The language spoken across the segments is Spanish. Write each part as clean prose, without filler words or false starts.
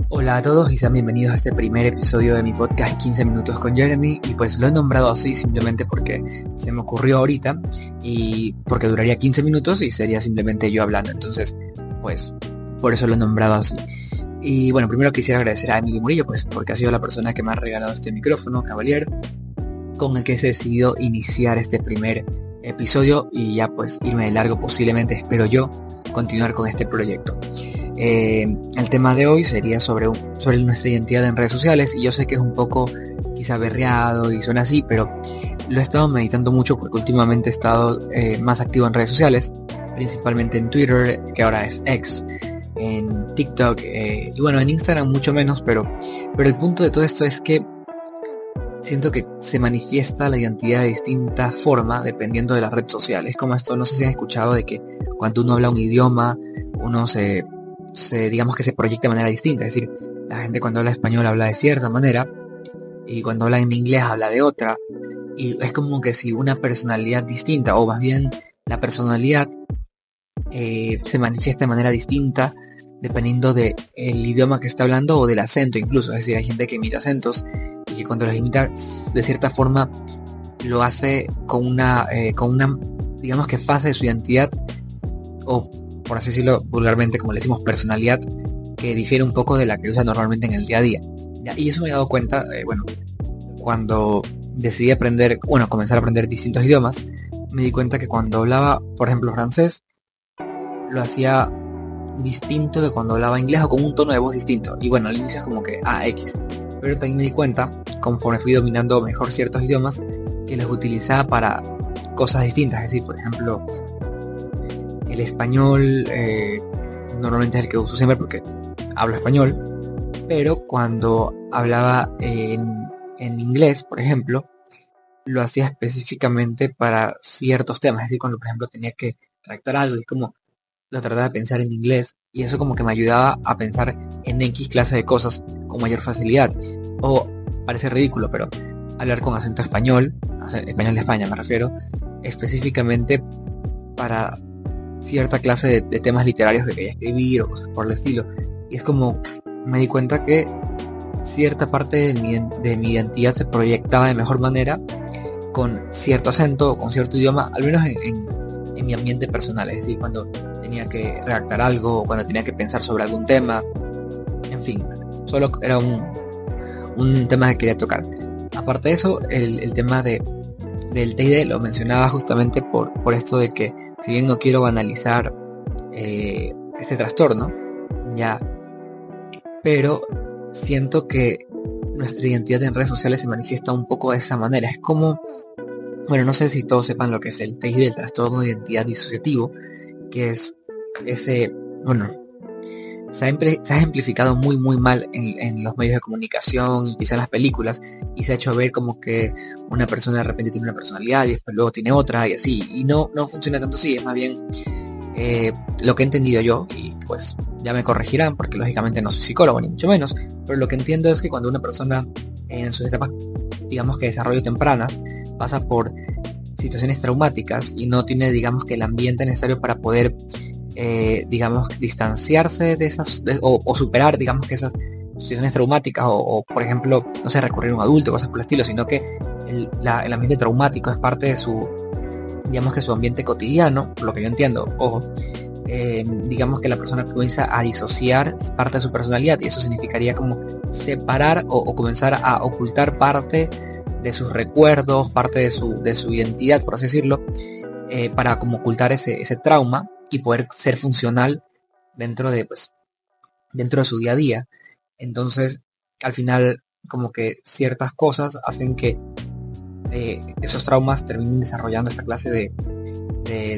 Hola a todos y sean bienvenidos a este primer episodio de mi podcast 15 minutos con Jeremy, y pues lo he nombrado así simplemente porque se me ocurrió ahorita y porque duraría 15 minutos y sería simplemente yo hablando. Entonces pues por eso lo he nombrado así. Y bueno, primero quisiera agradecer a Emily Murillo, pues porque ha sido la persona que me ha regalado este micrófono, Cavalier, con el que he decidido iniciar este primer episodio y ya pues irme de largo, posiblemente, espero yo, continuar con este proyecto. El tema de hoy sería sobre nuestra identidad en redes sociales, y yo sé que es un poco quizá berreado y suena así, pero lo he estado meditando mucho porque últimamente he estado más activo en redes sociales, principalmente en Twitter, que ahora es X, en TikTok, y bueno, en Instagram mucho menos, pero el punto de todo esto es que siento que se manifiesta la identidad de distinta forma dependiendo de la red social. Es como esto, no sé si has escuchado de que cuando uno habla un idioma, uno digamos que se proyecta de manera distinta. Es decir, la gente cuando habla español habla de cierta manera y cuando habla en inglés habla de otra. Y es como que si una personalidad distinta, o más bien la personalidad se manifiesta de manera distinta dependiendo del idioma que está hablando o del acento incluso. Es decir, hay gente que imita acentos y que cuando los imita de cierta forma lo hace con una digamos que fase de su identidad, o por así decirlo vulgarmente, como le decimos, personalidad, que difiere un poco de la que usa normalmente en el día a día. ¿Ya? Y eso me he dado cuenta, cuando decidí comenzar a aprender distintos idiomas, me di cuenta que cuando hablaba, por ejemplo, francés, lo hacía distinto de cuando hablaba inglés, o con un tono de voz distinto. Y bueno, al inicio es como que X, pero también me di cuenta, conforme fui dominando mejor ciertos idiomas, que los utilizaba para cosas distintas. Es decir, por ejemplo, el español normalmente es el que uso siempre porque hablo español, pero cuando hablaba en inglés, por ejemplo, lo hacía específicamente para ciertos temas. Es decir, cuando por ejemplo tenía que redactar algo y como lo trataba de pensar en inglés, y eso como que me ayudaba a pensar en X clase de cosas con mayor facilidad. O parece ridículo, pero hablar con acento español de España me refiero, específicamente para cierta clase de temas literarios que quería escribir o cosas por el estilo. Y es como me di cuenta que cierta parte de mi identidad se proyectaba de mejor manera con cierto acento o con cierto idioma, al menos en mi ambiente personal. Es decir, cuando tenía que redactar algo, o cuando tenía que pensar sobre algún tema, en fin, solo era un tema que quería tocar. Aparte de eso, el tema del TID lo mencionaba justamente por esto de que, si bien no quiero banalizar este trastorno, ya, pero siento que nuestra identidad en redes sociales se manifiesta un poco de esa manera. Es como, bueno, no sé si todos sepan lo que es el TID, el trastorno de identidad disociativo, que es ese, bueno, se ha ejemplificado muy mal en los medios de comunicación y quizá en las películas, y se ha hecho ver como que una persona de repente tiene una personalidad y después luego tiene otra y así, y no funciona tanto así. Es más bien lo que he entendido yo, y pues ya me corregirán porque lógicamente no soy psicólogo ni mucho menos, pero lo que entiendo es que cuando una persona en sus etapas, digamos que desarrollo tempranas, pasa por situaciones traumáticas y no tiene, digamos que el ambiente necesario para poder digamos, distanciarse de esas, o superar, digamos, que esas situaciones traumáticas, o por ejemplo, no sé, recurrir a un adulto, cosas por el estilo, sino que el ambiente traumático es parte de su, digamos que su ambiente cotidiano, por lo que yo entiendo. Ojo, digamos que la persona comienza a disociar parte de su personalidad, y eso significaría como separar o comenzar a ocultar parte de sus recuerdos, parte de su identidad, por así decirlo, para como ocultar ese trauma y poder ser funcional dentro de su día a día. Entonces, al final, como que ciertas cosas hacen que esos traumas terminen desarrollando esta clase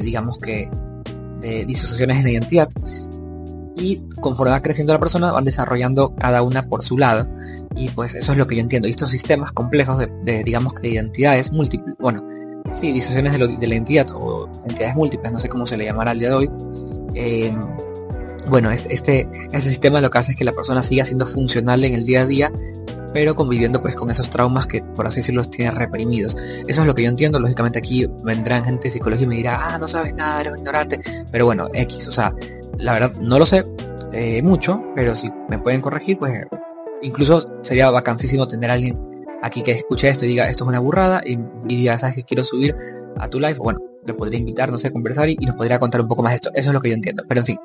digamos que, de disociaciones en la identidad, y conforme va creciendo la persona van desarrollando cada una por su lado, y pues eso es lo que yo entiendo. Y estos sistemas complejos de digamos que de identidades múltiples, bueno, sí, disociaciones de la identidad, o entidades múltiples, no sé cómo se le llamará al día de hoy. Bueno, este sistema lo que hace es que la persona siga siendo funcional en el día a día, pero conviviendo pues con esos traumas que, por así decirlo, los tiene reprimidos. Eso es lo que yo entiendo. Lógicamente aquí vendrán gente de psicología y me dirá, no sabes nada, eres ignorante, pero bueno, X, o sea, la verdad no lo sé, mucho, pero si me pueden corregir, pues incluso sería vacancísimo tener a alguien aquí que escuche esto y diga esto es una burrada y diga, sabes que quiero subir a tu live, bueno, le podría invitar, no sé, a conversar y nos podría contar un poco más de esto. Eso es lo que yo entiendo. Pero en fin,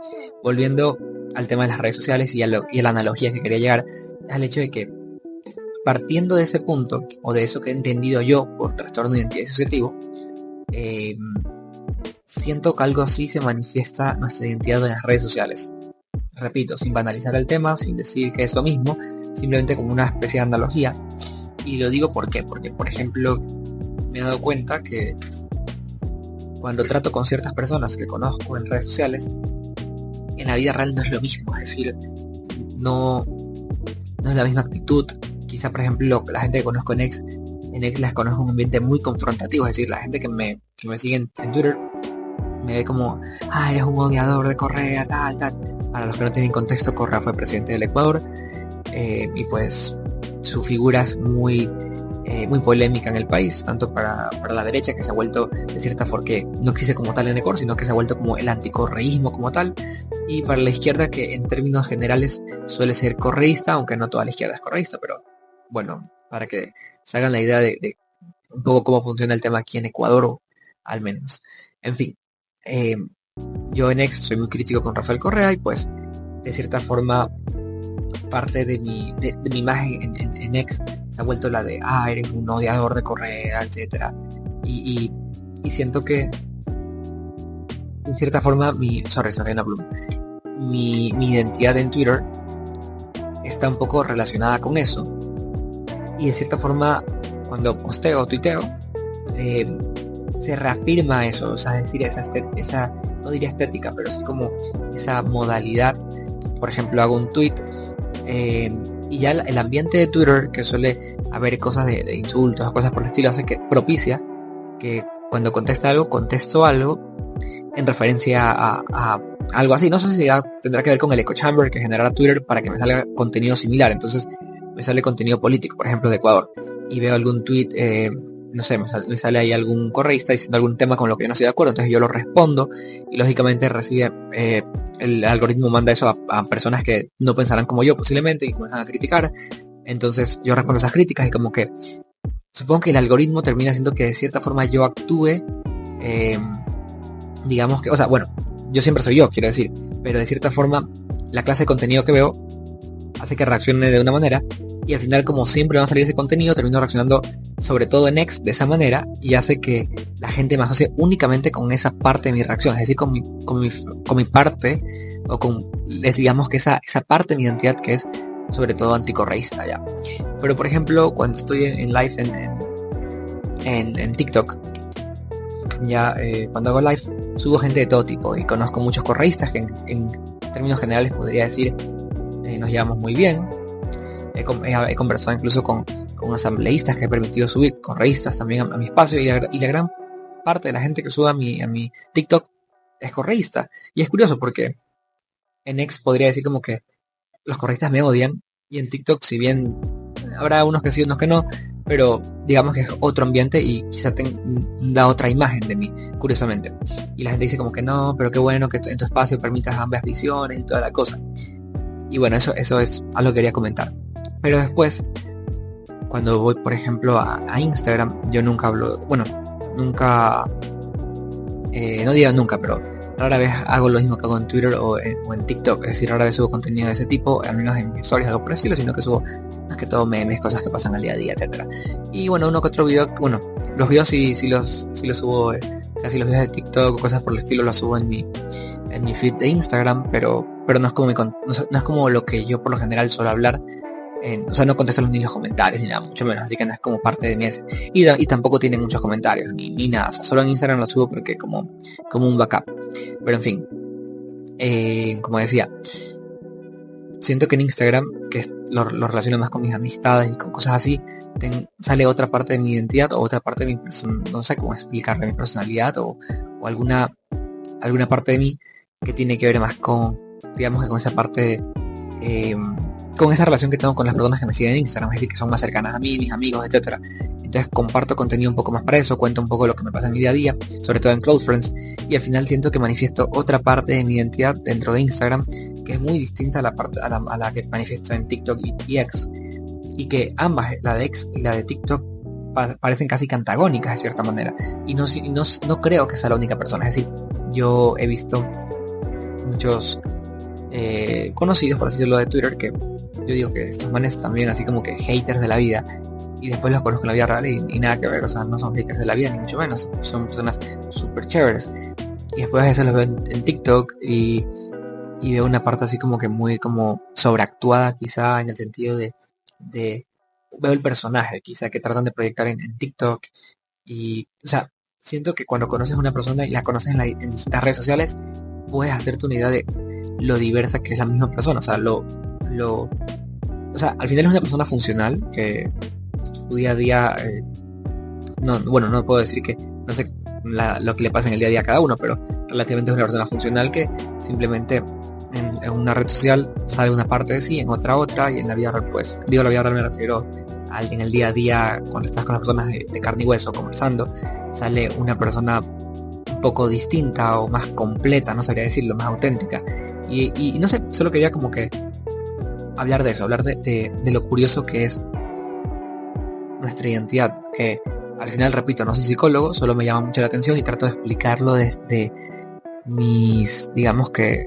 volviendo al tema de las redes sociales y a la analogía que quería llegar, es al hecho de que partiendo de ese punto, o de eso que he entendido yo por trastorno de identidad disociativo, siento que algo así se manifiesta nuestra identidad en las redes sociales. Repito, sin banalizar el tema, sin decir que es lo mismo, simplemente como una especie de analogía. Y lo digo ¿por qué? Porque, por ejemplo, me he dado cuenta que cuando trato con ciertas personas que conozco en redes sociales, en la vida real no es lo mismo. Es decir, no es la misma actitud. Quizá, por ejemplo, la gente que conozco en X las conozco en un ambiente muy confrontativo. Es decir, la gente que me sigue en Twitter me ve como, eres un odiador de Correa, tal. Para los que no tienen contexto, Correa fue presidente del Ecuador, y pues su figura es muy polémica en el país, tanto para la derecha, que se ha vuelto de cierta forma, que no existe como tal en Ecuador, sino que se ha vuelto como el anticorreísmo como tal, y para la izquierda, que en términos generales suele ser correísta, aunque no toda la izquierda es correísta, pero bueno, para que se hagan la idea de un poco cómo funciona el tema aquí en Ecuador, o al menos. En fin, yo en X soy muy crítico con Rafael Correa y pues de cierta forma parte de mi imagen en X se ha vuelto la de eres un odiador de Correa, etcétera, y siento que en cierta forma mi identidad en Twitter está un poco relacionada con eso, y de cierta forma cuando posteo o tuiteo se reafirma eso, o sea, es decir, esa no diría estética, pero sí como esa modalidad. Por ejemplo, hago un tweet y ya el ambiente de Twitter, que suele haber cosas de insultos o cosas por el estilo, hace que propicia que cuando contesto algo en referencia a algo así. No sé si ya tendrá que ver con el echo chamber que generará Twitter para que me salga contenido similar. Entonces me sale contenido político, por ejemplo, de Ecuador, y veo algún tweet, no sé, me sale ahí algún correísta diciendo algún tema con lo que yo no estoy de acuerdo, entonces yo lo respondo y lógicamente el algoritmo manda eso a personas que no pensarán como yo posiblemente y comienzan a criticar. Entonces yo respondo esas críticas y como que supongo que el algoritmo termina haciendo que de cierta forma yo actúe, digamos que, o sea, bueno, yo siempre soy yo, quiero decir, pero de cierta forma la clase de contenido que veo hace que reaccione de una manera, y al final, como siempre va a salir ese contenido, termino reaccionando sobre todo en X de esa manera, y hace que la gente me asocie únicamente con esa parte de mi reacción, es decir, con mi parte, o digamos que esa parte de mi identidad que es sobre todo anticorreísta ya. Pero por ejemplo, cuando estoy en live en TikTok, ya cuando hago live subo gente de todo tipo y conozco muchos correístas que en términos generales podría decir nos llevamos muy bien. He conversado incluso con asambleístas que he permitido subir, correístas también a mi espacio, y la gran parte de la gente que sube a mi TikTok es correísta. Y es curioso porque en X podría decir como que los correístas me odian, y en TikTok, si bien habrá unos que sí, unos que no, pero digamos que es otro ambiente y quizá da otra imagen de mí, curiosamente. Y la gente dice como que no, pero qué bueno que en tu espacio permitas ambas visiones y toda la cosa. Y bueno, eso es algo que quería comentar. Pero después, cuando voy, por ejemplo, a Instagram, yo nunca hablo, bueno, nunca, no digo nunca, pero rara vez hago lo mismo que hago en Twitter o en TikTok. Es decir, rara vez subo contenido de ese tipo, al menos en mis stories, algo por el estilo, sino que subo más que todo memes, cosas que pasan al día a día, etcétera. Y bueno, uno que otro video, bueno, los videos sí los subo, casi los videos de TikTok o cosas por el estilo los subo en mi feed de Instagram, pero no es como no es como lo que yo por lo general suelo hablar. O sea, no contesto ni los comentarios ni nada, mucho menos, así que no es como parte de mí ese. Y tampoco tiene muchos comentarios ni nada, o sea, solo en Instagram lo subo porque como un backup. Pero en fin, como decía, siento que en Instagram, que lo relaciono más con mis amistades y con cosas así, sale otra parte de mi identidad o otra parte de mi no sé cómo explicarle, mi personalidad o alguna parte de mí que tiene que ver más con, digamos que con esa parte con esa relación que tengo con las personas que me siguen en Instagram, es decir, que son más cercanas a mí, mis amigos, etcétera. Entonces comparto contenido un poco más para eso, cuento un poco lo que me pasa en mi día a día, sobre todo en Close Friends, y al final siento que manifiesto otra parte de mi identidad dentro de Instagram, que es muy distinta a la parte a la que manifiesto en TikTok y X, y que ambas, la de X y la de TikTok, parecen casi que antagónicas de cierta manera, y no creo que sea la única persona. Es decir, yo he visto muchos conocidos, por así decirlo, de Twitter, que yo digo que estos manes también así como que haters de la vida, y después los conozco en la vida real y nada que ver. O sea, no son haters de la vida ni mucho menos, son personas súper chéveres, y después a veces los veo en TikTok y veo una parte así como que muy como sobreactuada, quizá en el sentido de veo el personaje quizá que tratan de proyectar en TikTok. Y o sea, siento que cuando conoces a una persona y la conoces en distintas redes sociales, puedes hacerte una idea de lo diversa que es la misma persona. O sea, o sea, al final es una persona funcional que su día a día, no, bueno, no puedo decir que no sé lo que le pasa en el día a día a cada uno, pero relativamente es una persona funcional que simplemente en una red social sale una parte de sí, en otra, y en la vida real, pues, digo la vida real me refiero en el día a día, cuando estás con las personas de carne y hueso conversando, sale una persona un poco distinta o más completa, no sabría decirlo, más auténtica. Y no sé, solo quería como que hablar de eso, hablar de lo curioso que es nuestra identidad, que al final, repito, no soy psicólogo, solo me llama mucho la atención y trato de explicarlo desde mis, digamos que,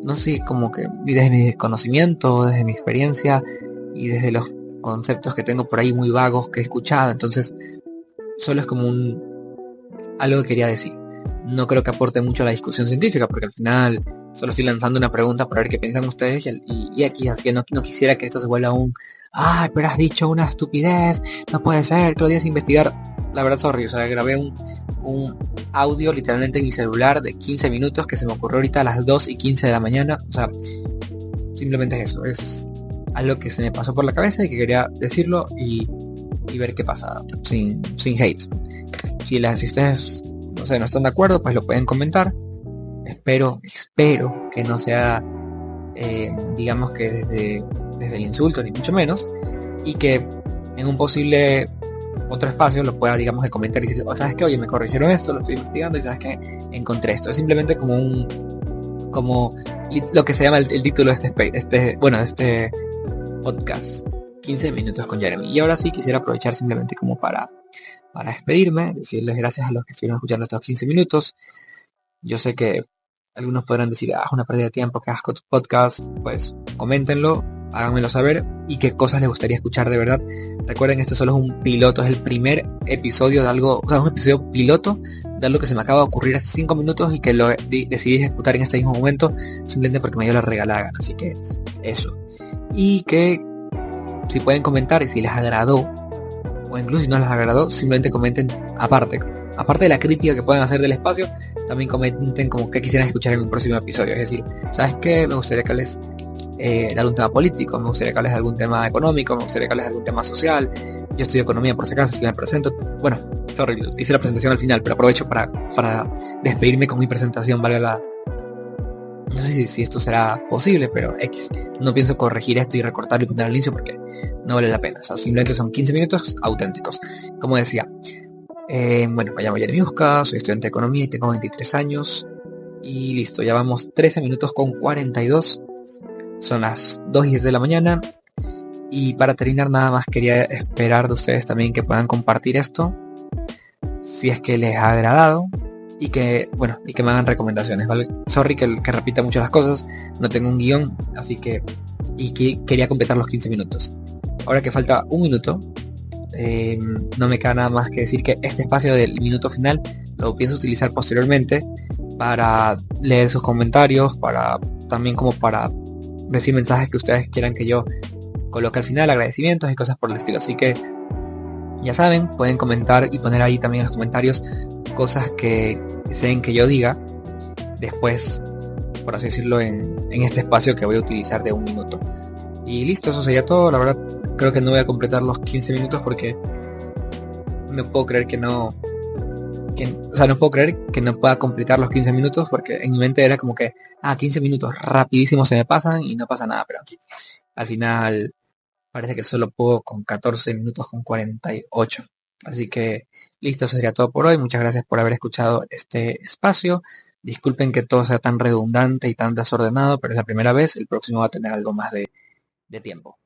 no sé, como que desde mi desconocimiento, desde mi experiencia y desde los conceptos que tengo por ahí muy vagos que he escuchado. Entonces, solo es como algo que quería decir. No creo que aporte mucho a la discusión científica, porque al final solo estoy lanzando una pregunta para ver qué piensan ustedes, y aquí, así que no quisiera que esto se vuelva ay, pero has dicho una estupidez, no puede ser, todo el día es investigar. La verdad, sorry, o sea, grabé un audio literalmente en mi celular de 15 minutos que se me ocurrió ahorita a las 2:15 de la mañana. O sea, simplemente es eso, es algo que se me pasó por la cabeza y que quería decirlo y ver qué pasa, sin hate. Si ustedes, no sé, no están de acuerdo, pues lo pueden comentar. Espero que no sea, digamos que desde el insulto, ni mucho menos, y que en un posible otro espacio lo pueda, digamos, de comentar y decir, ¿sabes qué? Oye, me corrigieron esto, lo estoy investigando y ¿sabes qué? Encontré esto. Es simplemente como lo que se llama el título de de este podcast, 15 minutos con Jeremy. Y ahora sí quisiera aprovechar simplemente como para despedirme, decirles gracias a los que estuvieron escuchando estos 15 minutos. Yo sé que algunos podrán decir, es una pérdida de tiempo, que asco tu podcast. Pues coméntenlo, háganmelo saber y qué cosas les gustaría escuchar de verdad. Recuerden, esto solo es un piloto, es el primer episodio de algo, o sea, un episodio piloto de algo que se me acaba de ocurrir hace 5 minutos y que lo decidí ejecutar en este mismo momento, simplemente porque me dio la regalada. Así que eso. Y que si pueden comentar y si les agradó, o incluso si no les agradó, simplemente comenten aparte de la crítica que pueden hacer del espacio, también comenten como que quisieran escuchar en un próximo episodio. Es decir, ¿sabes qué? Me gustaría que hables de algún tema político, me gustaría que hables de algún tema económico, me gustaría que hables de algún tema social. Yo estudio economía por si acaso, si me presento. Bueno, sorry, hice la presentación al final, pero aprovecho para despedirme con mi presentación, no sé si esto será posible, pero X. No pienso corregir esto y recortarlo y poner al inicio porque no vale la pena. O sea, simplemente son 15 minutos auténticos. Como decía, bueno, me llamo Jeremy Busca, soy estudiante de economía y tengo 23 años. Y listo, ya vamos 13 minutos con 42. Son las 2:10 de la mañana. Y para terminar, nada más quería esperar de ustedes también que puedan compartir esto, si es que les ha agradado. Y que me hagan recomendaciones, ¿vale? Sorry que repita mucho las cosas, no tengo un guión, así que quería completar los 15 minutos. Ahora que falta un minuto, no me queda nada más que decir que este espacio del minuto final lo pienso utilizar posteriormente para leer sus comentarios, también como para decir mensajes que ustedes quieran que yo coloque al final, agradecimientos y cosas por el estilo. Así que ya saben, pueden comentar y poner ahí también en los comentarios cosas que deseen que yo diga después, por así decirlo, en este espacio que voy a utilizar de un minuto. Y listo, eso sería todo. La verdad, creo que no voy a completar los 15 minutos porque no puedo creer no puedo creer que no pueda completar los 15 minutos, porque en mi mente era como que, 15 minutos rapidísimo se me pasan y no pasa nada, pero al final parece que solo puedo con 14 minutos con 48. Así que listo, eso sería todo por hoy. Muchas gracias por haber escuchado este espacio. Disculpen que todo sea tan redundante y tan desordenado, pero es la primera vez, el próximo va a tener algo más de tiempo.